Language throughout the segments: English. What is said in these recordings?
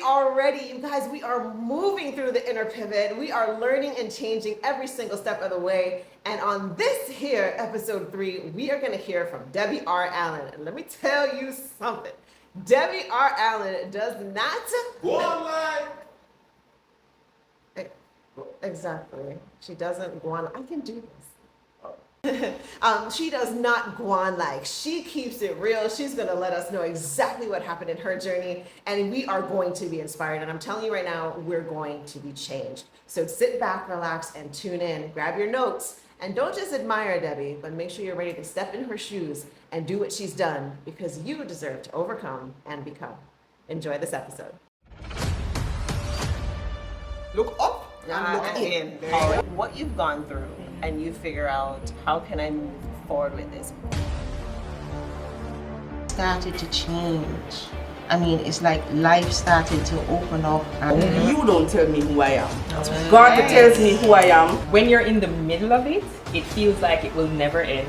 already, you guys, we are moving through the inner pivot. We are learning and changing every single step of the way. And on this here, episode 3, we are going to hear from Debbie R. Allen. And let me tell you something. Debbie R. Allen does not Go on live. Exactly. She doesn't go on. I can do this. She does not GWAAN like. She keeps it real. She's going to let us know exactly what happened in her journey. And we are going to be inspired. And I'm telling you right now, we're going to be changed. So sit back, relax, and tune in. Grab your notes. And don't just admire Debbie, but make sure you're ready to step in her shoes and do what she's done, because you deserve to overcome and become. Enjoy this episode. Look up. Look in. What you've gone through, and you figure out, how can I move forward with this? Started to change. I mean, it's like life started to open up. And you don't tell me who I am. God tells me who I am. When you're in the middle of it, it feels like it will never end.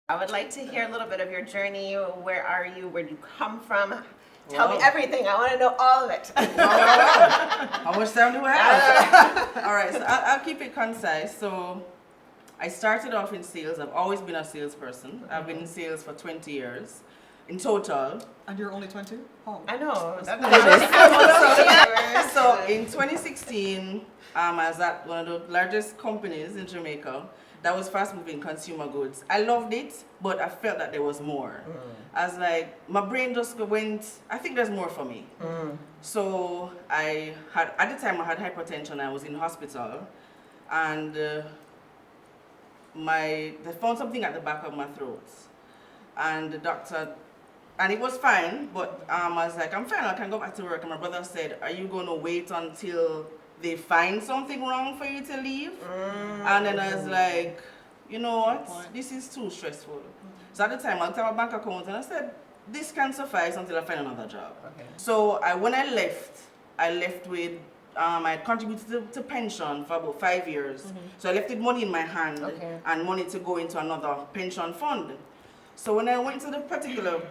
I would like to hear a little bit of your journey. Where are you? Where do you come from? Tell me everything. I want to know all of it. How much time do I have? All right, so I'll keep it concise. So I started off in sales. I've always been a salesperson. I've been in sales for 20 years in total. And you're only 20? Oh. I know. So in 2016, I was at one of the largest companies in Jamaica that was fast moving consumer goods. I loved it, but I felt that there was more. I was like, my brain just went, I think there's more for me. So at the time I had hypertension. I was in hospital, and they found something at the back of my throat. And the doctor, and it was fine, but I was like, I'm fine, I can go back to work. And my brother said, are you going to wait until they find something wrong for you to leave? And then I was like, you know what, this is too stressful. So at the time I looked at my bank account and I said, this can suffice until I find another job. So when I left with, I had contributed to pension for about 5 years. So I left with money in my hand and money to go into another pension fund. So when I went to the particular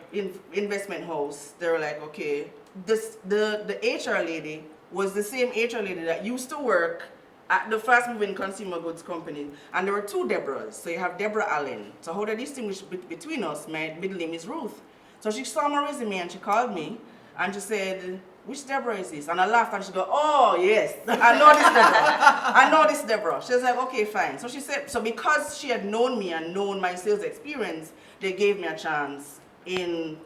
investment house, they were like, okay, the HR lady was the same HR lady that used to work at the fast moving consumer goods company. And there were 2 Deborahs. So you have Deborah Allen. So how they distinguish between us, my middle name is Ruth. So she saw my resume and she called me and she said, which Deborah is this? And I laughed and she go, oh yes, I know this Deborah. I know this Deborah. She was like, okay, fine. So she said, so because she had known me and known my sales experience, they gave me a chance in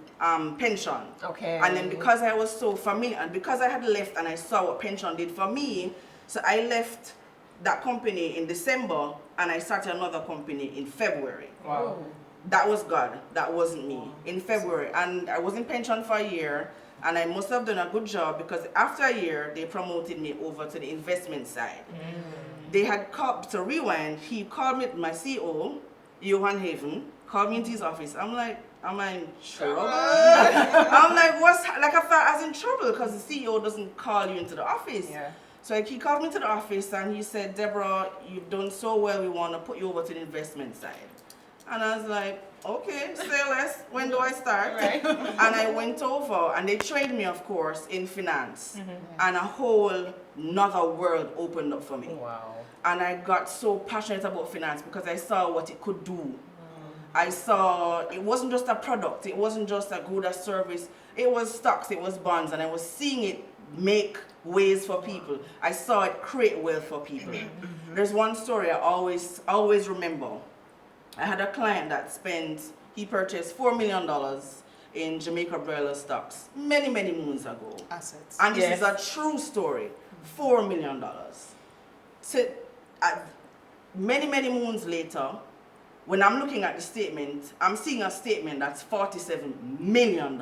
pension. And then because I was so familiar, and because I had left and I saw what pension did for me, so I left that company in December and I started another company in February. Wow. That was God. That wasn't me. In February. And I was in pension for a year, and I must have done a good job because after a year, they promoted me over to the investment side. They had called, to rewind, he called me, my CEO, Johan Haven, called me into his office. I'm like, am I in trouble? I'm like, like I thought I was in trouble because the CEO doesn't call you into the office. So he called me to the office and he said, Deborah, you've done so well, we want to put you over to the investment side. And I was like, okay, say less, when do I start? And I went over and they trained me, of course, in finance. And a whole nother world opened up for me. And I got so passionate about finance because I saw what it could do. I saw it wasn't just a product, it wasn't just a good, a service, it was stocks, it was bonds, and I was seeing it make ways for people. I saw it create wealth for people. There's one story I always remember. I had a client that he purchased $4 million in Jamaica broiler stocks many moons ago. Assets. And this is a true story. $4 million. So, many moons later, when I'm looking at the statement, I'm seeing a statement that's $47 million.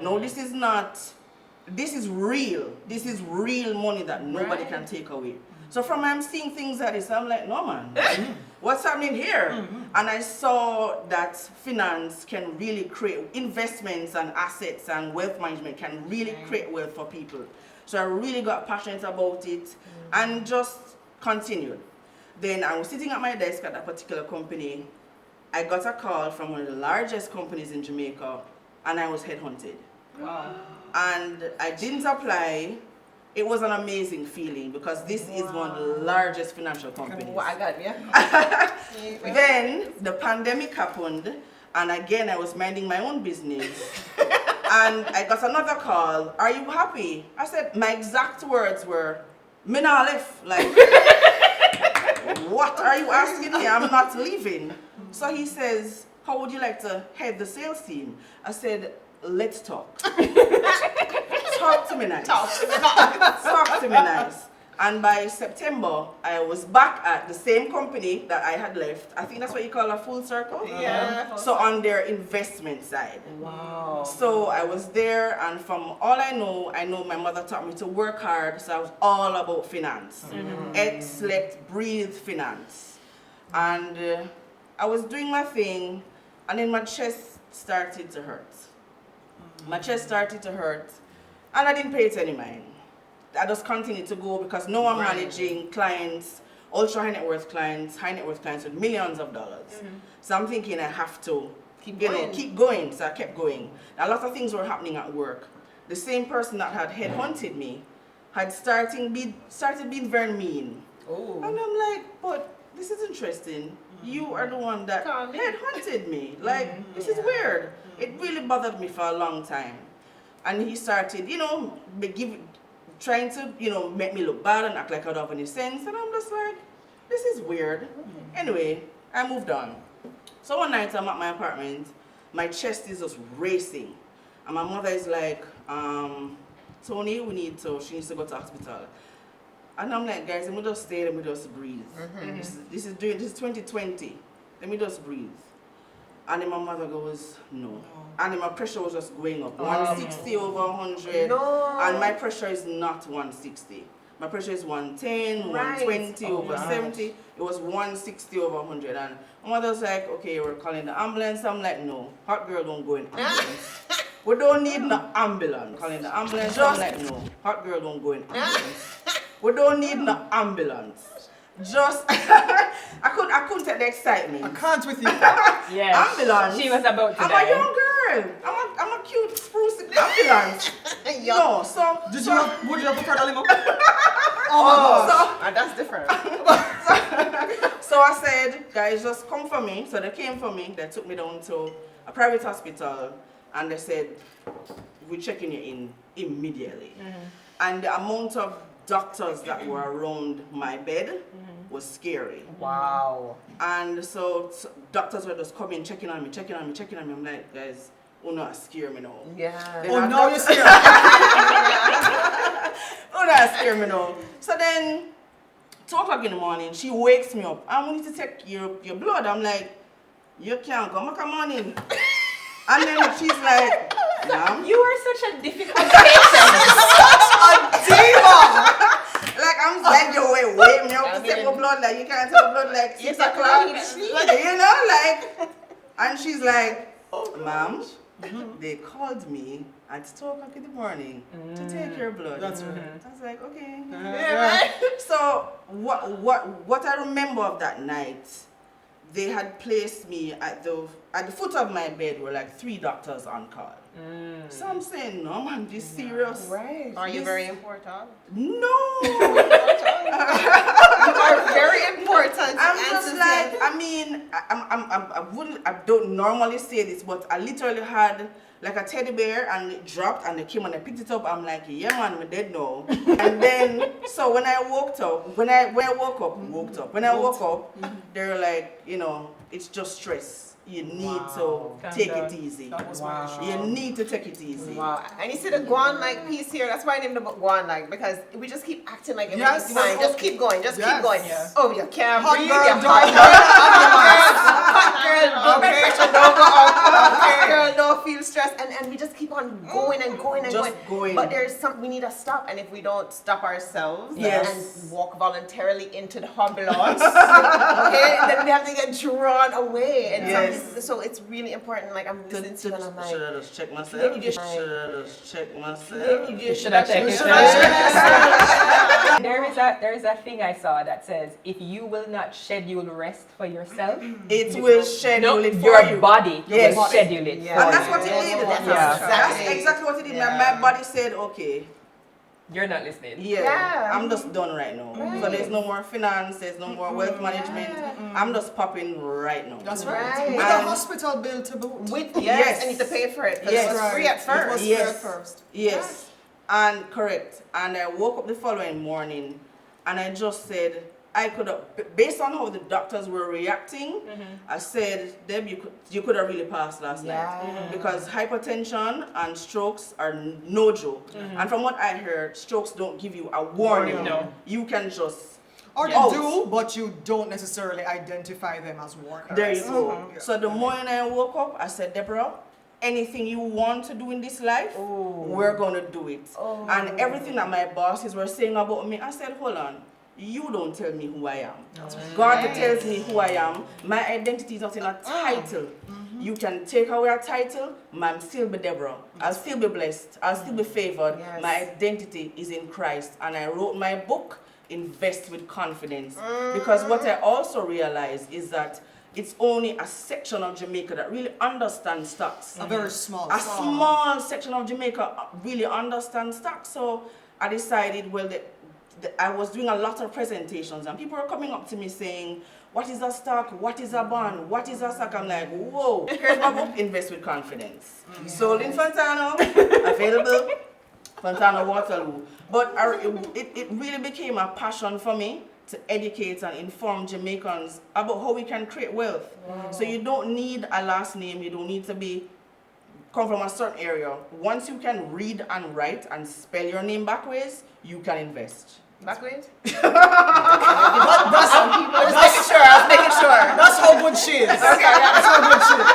No, this is real. This is real money that nobody can take away. So from I'm seeing things like this, I'm like, no man, what's happening here? And I saw that finance can really create investments and assets and wealth management can really create wealth for people. So I really got passionate about it and just continued. Then I was sitting at my desk at that particular company. I got a call from one of the largest companies in Jamaica, and I was headhunted. Wow. And I didn't apply. It was an amazing feeling because this is one of the largest financial companies. Well, I got yeah. Then the pandemic happened, and again I was minding my own business. And I got another call. Are you happy? I said, my exact words were, "Me nah left." Like, what are you asking me? I'm not leaving. So he says, how would you like to head the sales team? I said, let's talk. Talk to me nice. Talk to me nice. And by September, I was back at the same company that I had left. I think that's what you call a full circle. Yeah. So on their investment side. Wow. So I was there, and from all I know my mother taught me to work hard. So I was all about finance. Eat, slept, breathe finance. And I was doing my thing, and then my chest started to hurt. My chest started to hurt, and I didn't pay it any mind. I just continued to go because now I'm managing clients, ultra high net worth clients with millions of dollars. So I'm thinking I have to keep going. So I kept going. A lot of things were happening at work. The same person that had headhunted me had started being very mean. Oh. And I'm like, but this is interesting. You are the one that headhunted me. Like, this is weird. It really bothered me for a long time. And he started, trying to, make me look bad and act like I don't have any sense. And I'm just like, this is weird. Anyway, I moved on. So one night I'm at my apartment, my chest is just racing. And my mother is like, Tony, she needs to go to hospital. And I'm like, guys, let me just stay, let me just breathe. This is 2020. Let me just breathe. And then my mother goes, no. And then my pressure was just going up. 160 over 100. No. And my pressure is not 160. My pressure is 110, 120 over 70. It was 160 over 100. And my mother's like, okay, we're calling the ambulance. I'm like, no, hot girl don't go in ambulance. We don't need no ambulance. Calling the ambulance. I'm like, no, hot girl don't go in ambulance. We don't need no ambulance. Just, I couldn't take the excitement. I can't with you. Yeah. Ambulance. She was about to I'm die. a young girl. I'm a cute spruce ambulance. No, so. Would you have preferred a limo? Oh, that's different. So I said, guys, just come for me. So they came for me. They took me down to a private hospital, and they said, we're checking you in immediately. And the amount of doctors that were around my bed was scary. Wow. And so doctors were just coming, checking on me. I'm like, guys, not scare me now. Yeah. Then Now you're scared. not scare me now. So then, 2 o'clock in the morning, she wakes me up. I need to take your blood. I'm like, you can't go, come on in. And then she's like, ma'am. You are such a difficult patient. Like, I'm like, yo, wait me up to take my blood. Like, you can't take my blood like 6 o'clock. Like, and she's like, ma'am, they called me at 2 o'clock in the morning to take your blood. That's right. I was like, okay. Yeah. So what I remember of that night, they had placed me at the foot of my bed were like 3 doctors on call. So I'm saying, no man, this serious. Right. Are you very important? No. You are very important. I'm just like, I mean, I don't normally say this, but I literally had like a teddy bear and it dropped and they came and I picked it up. I'm like, yeah man, I'm dead now. And then, so when I woke up, they were like, it's just stress. You need to take it easy. That was my issue. You need to take it easy. Wow. And you see the GWAAN Like piece here, that's why I named the book GWAAN Like, because we just keep acting like everything's fine. Just keep going, keep going. Yeah. Oh, you can't Hot breathe, girl, you're don't hot girl, blood pressure don't go up, hot girl, don't feel stressed, and we just keep on going and going and Just going. But there's we need to stop, and if we don't stop ourselves and walk voluntarily into the ambulance, okay, then we have to get drawn away, and some so it's really important. Like I'm listening to you and I'm like, Should I just check myself? Then you just- Should I just check myself? you just Should I check you it? should check. There is a thing I saw that says if you will not schedule rest for yourself, It will schedule it for your you. body Yes. will schedule it Yeah. for And that's you. what it did. That's That's exactly what it did. My body said, okay, You're not listening. Yeah. I'm just done right now. So there's no more finance, there's no more wealth management. I'm just popping right now. That's right. Right. With And- a hospital bill to boot. With Yes. and you have to pay for it. 'Cause Yes. it was free at It first. was free Yes. at first. Yes, and correct. And I woke up the following morning and I just said, I could have, based on how the doctors were reacting, I said, Deb, you could have really passed last night. Because hypertension and strokes are no joke. And from what I heard, strokes don't give you a warning. No. You can just, Or they Out. do, but you don't necessarily identify them as warnings. there you go. So the morning I woke up, I said, Deborah, anything you want to do in this life, we're going to do it. And everything that my bosses were saying about me, I said, hold on. You don't tell me who I am. God tells me who I am. My identity is not in a title. You can take away a title, I'll still be Deborah. I'll still be blessed. I'll still be favored. Yes. My identity is in Christ. And I wrote my book, Invest with Confidence. Because what I also realized is that it's only a section of Jamaica that really understands stocks. A very small. A small section of Jamaica really understands stocks. So I decided, well, I was doing a lot of presentations and people were coming up to me saying, what is a stock? What is a bond? What is a stock? I'm like, whoa, here's my book, Invest with Confidence. Sold in Fontana, available, Fontana, Waterloo. But it really became a passion for me to educate and inform Jamaicans about how we can create wealth. So you don't need a last name, you don't need to come from a certain area. Once you can read and write and spell your name backwards, you can invest. Backwards? I was making sure. That's how good she is. That's how good she is.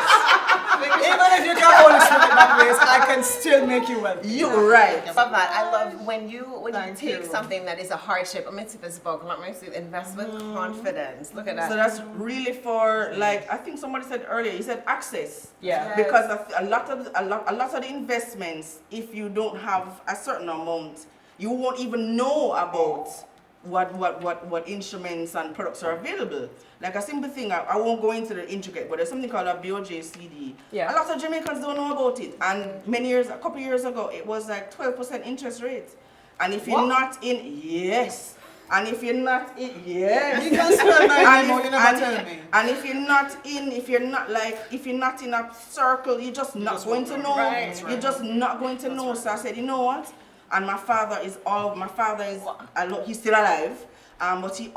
Even if you can only spell it backwards, I can still make you wealthy. You're right. I love that. I love when you Thank take you. something that is a hardship. I'm into this book. Let me see. Invest with confidence. Look at that. So that's really for, like, I think somebody said earlier, he said access. Yeah. Because a lot of the investments, if you don't have a certain amount, you won't even know about what instruments and products are available. Like a simple thing, I won't go into the intricate, but there's something called a BOJ CD. Yeah. A lot of Jamaicans don't know about it. And a couple years ago, it was like 12% interest rate. And if you're not in, yes. And if you're not in, yes. You can spell my And name, if- you never tell me. And if you're not in a circle, you're just not going to know. Right. You're just not going to know. So I said, you know what? And my father is, he's still alive. But he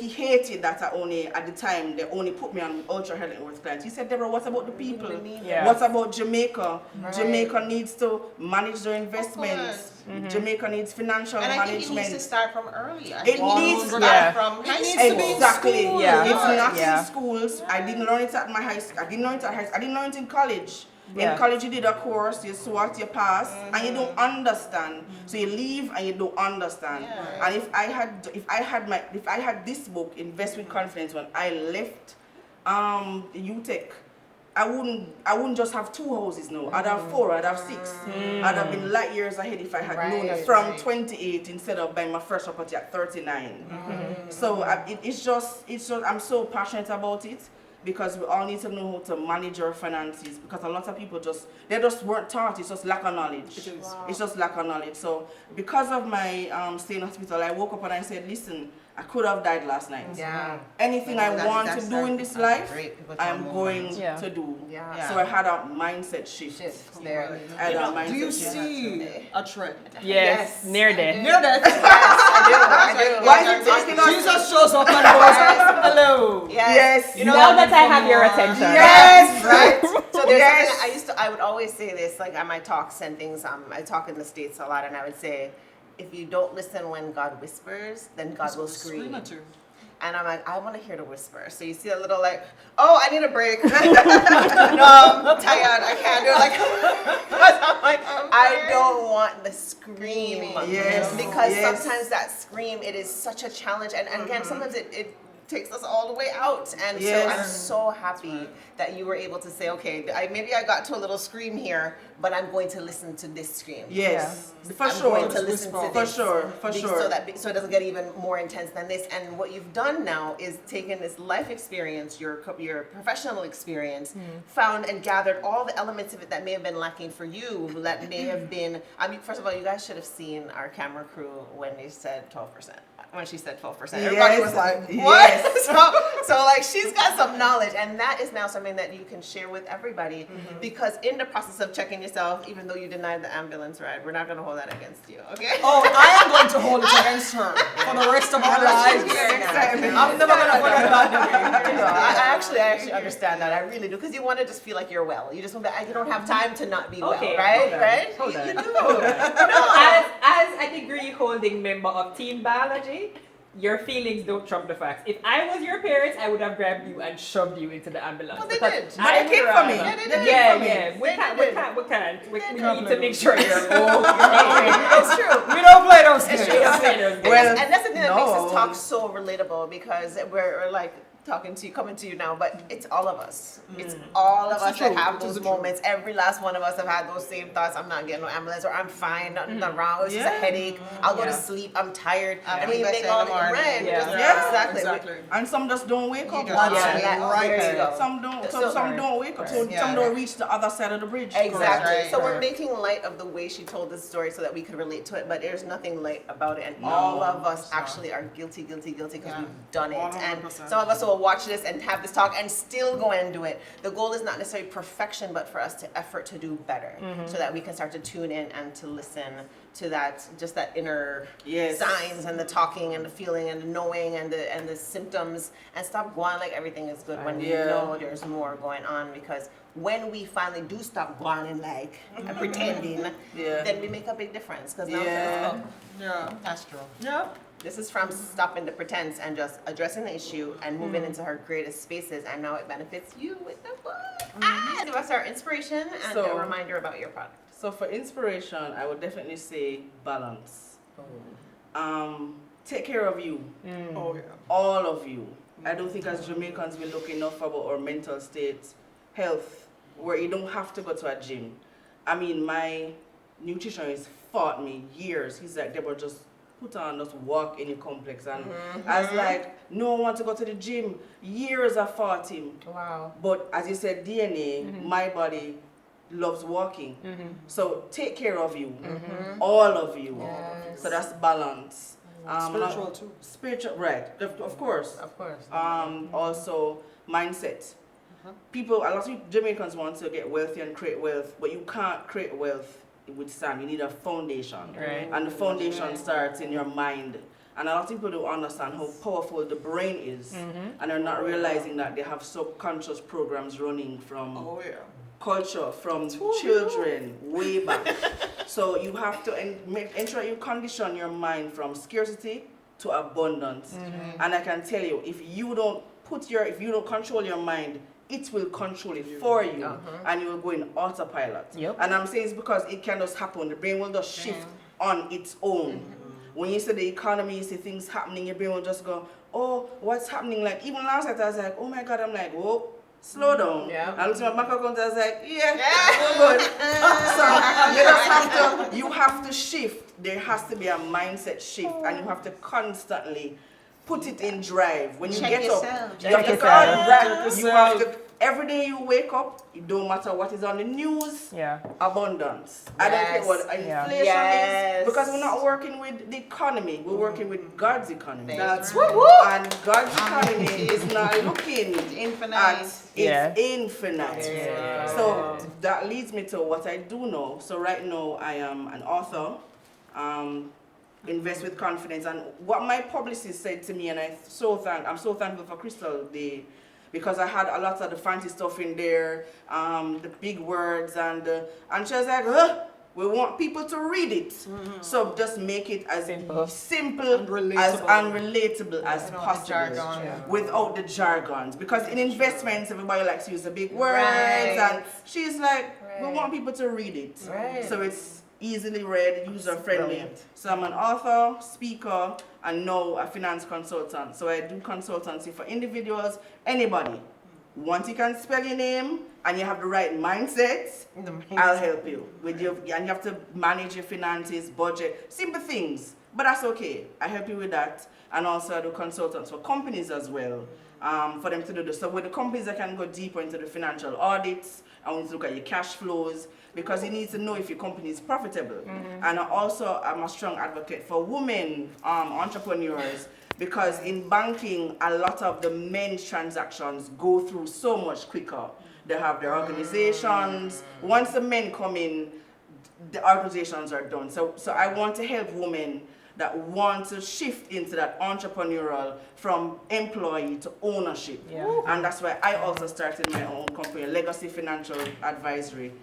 hated that at the time, they only put me on ultra high net worth clients. He said, Deborah, what about the people? Yeah. What about Jamaica? Jamaica needs to manage their investments. Jamaica needs financial And I think management. it needs to start from early. It needs to Yeah. from high needs school. to be in Exactly. school. Yeah. It's not Yeah. in schools. I didn't learn it at my high school. I didn't learn it in college. Yeah. In college you did a course, you SWOT, you pass, and you don't understand. So you leave and you don't understand. And if I had this book, Invest with Confidence, when I left UTech, I wouldn't just have 2 houses now. I'd have 4, I'd have 6. I'd have been light years ahead if I had known it from 28 instead of buying my first property at 39. So it's just I'm so passionate about it because we all need to know how to manage our finances because a lot of people just weren't taught. It's just lack of knowledge. It's just lack of knowledge. So because of my stay in hospital, I woke up and I said, listen, I could have died last night. Yeah. Anything I want to do in this life, I'm going Yeah. to do. Yeah. So I had a mindset shift. Shift there. I had a mindset Do you shift. see a trend? Yes. Near death. Near that, I do. Why is it taking us? Jesus shows up and goes, hello. Yes. You know, Now that I have your attention. Yes. right? So there's Yes. something I would always say this, like on my talks and things, I talk in the States a lot, and I would say, if you don't listen when God whispers, then God will scream. at you. And I'm like, I want to hear the whisper. So you see a little like, oh, I need a break. No, I'm tired. I can't do it. I'm like, I don't want the scream. Yes. Because Yes. sometimes that scream, it is such a challenge. And again, sometimes it takes us all the way out. And so I'm so happy that you were able to say, okay, maybe I got to a little scream here, but I'm going to listen to this scream. Yes, for I'm sure. going to listen to For this. sure. So it doesn't get even more intense than this. And what you've done now is taken this life experience, your professional experience, found and gathered all the elements of it that may have been lacking for you, that may have been, I mean, first of all, you guys should have seen our camera crew when they said 12%. When she said 12%, everybody was like, what? So like, she's got some knowledge, and that is now something that you can share with everybody, because in the process of checking yourself, even though you denied the ambulance ride, we're not going to hold that against you, okay? Oh, I am going to hold it against her for the rest of our lives. I'm never going to forget about Debbie. I actually understand that. I really do, because you want to just feel like you're well. You just want to, you don't have time to not be well, right? Hold on. You do. As a degree holding member of teen biology, your feelings don't trump the facts. If I was your parents, I would have grabbed you and shoved you into the ambulance. Well, they did. I But it came for me. We can't. We need to make sure you're It's true. We don't play those games. Well, And that's the thing that makes no. us talk so relatable, because we're like talking to you, coming to you now, but it's all of us. It's all of us that have those moments. Every last one of us have had those same thoughts. I'm not getting no ambulance, or I'm fine, nothing wrong. It's just a headache. I'll go to sleep. I'm tired. And we make all the right. Exactly. And some just don't wake up. There you go. Some don't wake up. So some don't reach the other side of the bridge. Exactly. So we're making light of the way she told this story so that we could relate to it, but there's nothing light about it. And all of us actually are guilty because we've done it. 100%. And some of us will watch this and have this talk and still go and do it. The goal is not necessarily perfection, but for us to effort to do better, so that we can start to tune in and to listen to that, just that inner signs and the talking and the feeling and the knowing and the symptoms, and stop going like everything is good when we know there's more going on. Because when we finally do stop going like and pretending, then we make a big difference. Because now That's true. Yeah. this is from stopping the pretense and just addressing the issue and moving into her greatest spaces, and now it benefits you with the book. Give us our inspiration and a reminder about your product. So for inspiration, I would definitely say balance. Take care of you. Oh, yeah. All of you. I don't think as Jamaicans we look enough about our mental state, health, where you don't have to go to a gym. I mean, my nutritionist fought me years. He's like, Deborah, just put on, just walk in your complex. And I was like, no, I want to go to the gym. Years I fought him. Wow. But as you said, DNA, my body loves walking. So take care of you, all of you. Yes. So that's balance. Spiritual too. Spiritual, right? Of course. Of course. Also mindset. People, a lot of Jamaicans want to get wealthy and create wealth, but you can't create wealth with sand. You need a foundation, Right. and the foundation starts in your mind. And a lot of people don't understand how powerful the brain is, and they're not realizing that they have subconscious programs running from Oh, yeah. culture, from children way back. So you have to ensure you condition your mind from scarcity to abundance. And I can tell you, if you don't control your mind, it will control it for you, and you will go in autopilot. And I'm saying it's because it can just happen. The brain will just shift on its own. When you see the economy, you see things happening, your brain will just go, oh, what's happening? Like even last night, I was like, oh my God, I'm like, whoa. Slow down. I looked at my bank account, I was like, we're good. So you have to shift. There has to be a mindset shift, and you have to constantly put it in drive. When you Check get yourself. up, Check you have to yourself. you have to, every day you wake up, it don't matter what is on the news, Yeah. abundance. I don't care what inflation is, because we're not working with the economy, we're working with God's economy. That's And God's economy is not looking Infinite. at it's Yeah. infinite. So that leads me to what I do know. So right now I am an author. Invest with confidence, and what my publicist said to me, and I'm so thankful for Crystal Day, because I had a lot of the fancy stuff in there, the big words, and she was like, we want people to read it. So just make it as simple And relatable. as unrelatable as possible, without the jargons. Because in investments, everybody likes to use the big words, and she's like, we want people to read it. So it's easily read, user-friendly. Brilliant. So I'm an author, speaker, and now a finance consultant. So I do consultancy for individuals, anybody. Once you can spell your name and you have the right mindset, I'll help you with your, and you have to manage your finances, budget, simple things. But that's okay. I help you with that. And also I do consultants for companies as well, for them to do this. So with the companies, I can go deeper into the financial audits. I want to look at your cash flows because you need to know if your company is profitable. And also I'm a strong advocate for women entrepreneurs, because in banking, a lot of the men's transactions go through so much quicker. They have their organizations. Once the men come in, the organizations are done. So I want to help women that want to shift into that entrepreneurial from employee to ownership. And that's why I also started my own company, Legacy Financial Advisory,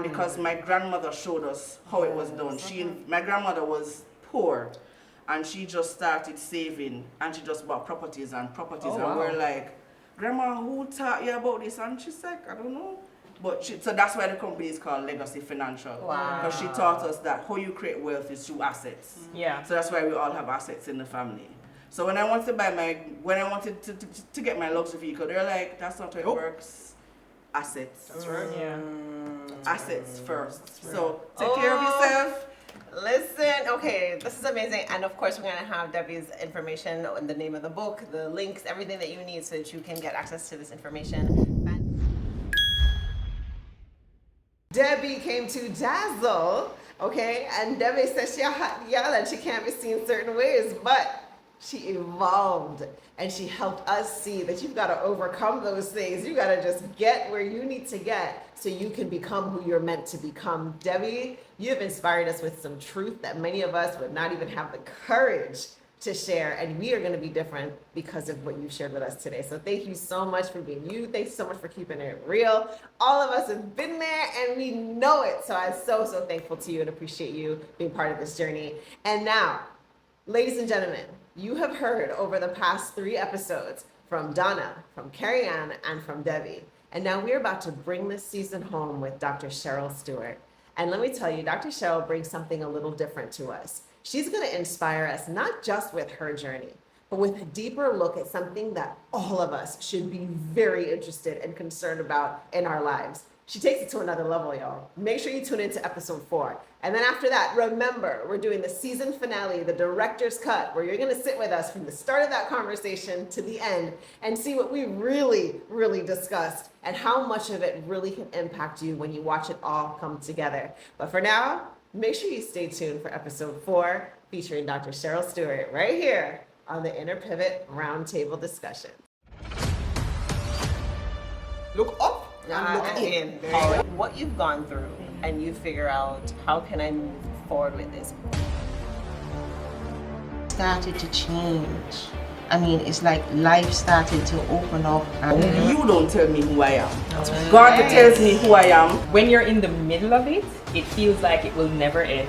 because my grandmother showed us how it was done. My grandmother was poor, and she just started saving, and she just bought properties and properties. And we're like, Grandma, who taught you about this? And she's like, I don't know. But so that's why the company is called Legacy Financial. Because she taught us that how you create wealth is through assets. So that's why we all have assets in the family. So when I wanted to when I wanted to get my luxury vehicle, they're like, that's not how it works. Assets. That's right. Assets first. So take care of yourself. Listen, okay, this is amazing. And of course, we're going to have Debbie's information and the name of the book, the links, everything that you need so that you can get access to this information. Debbie came to Dazzle, okay? And Debbie says she's a hot girl and she can't be seen certain ways, but she evolved and she helped us see that you've got to overcome those things. You got to just get where you need to get so you can become who you're meant to become. Debbie, you have inspired us with some truth that many of us would not even have the courage to share, and we are going to be different because of what you shared with us today. So thank you so much for being you. Thanks so much for keeping it real. All of us have been there and we know it. So I'm so thankful to you and appreciate you being part of this journey. And now, ladies and gentlemen, you have heard over the past 3 episodes from Donna, from Carrie Ann, and from Debbie. And now we're about to bring this season home with Dr. Cheryl Stewart. And let me tell you, Dr. Cheryl brings something a little different to us. She's going to inspire us, not just with her journey, but with a deeper look at something that all of us should be very interested and concerned about in our lives. She takes it to another level, y'all. Make sure you tune into episode 4. And then after that, remember, we're doing the season finale, the director's cut, where you're going to sit with us from the start of that conversation to the end and see what we really discussed and how much of it really can impact you when you watch it all come together. But for now, make sure you stay tuned for episode 4 featuring Dr. Cheryl Stewart right here on the Inner Pivot Roundtable Discussion. Look up and look in. What you've gone through and you figure out, how can I move forward with this? Started to change. I mean, it's like life started to open up. And You don't tell me who I am. God tells me who I am. When you're in the middle of it, it feels like it will never end.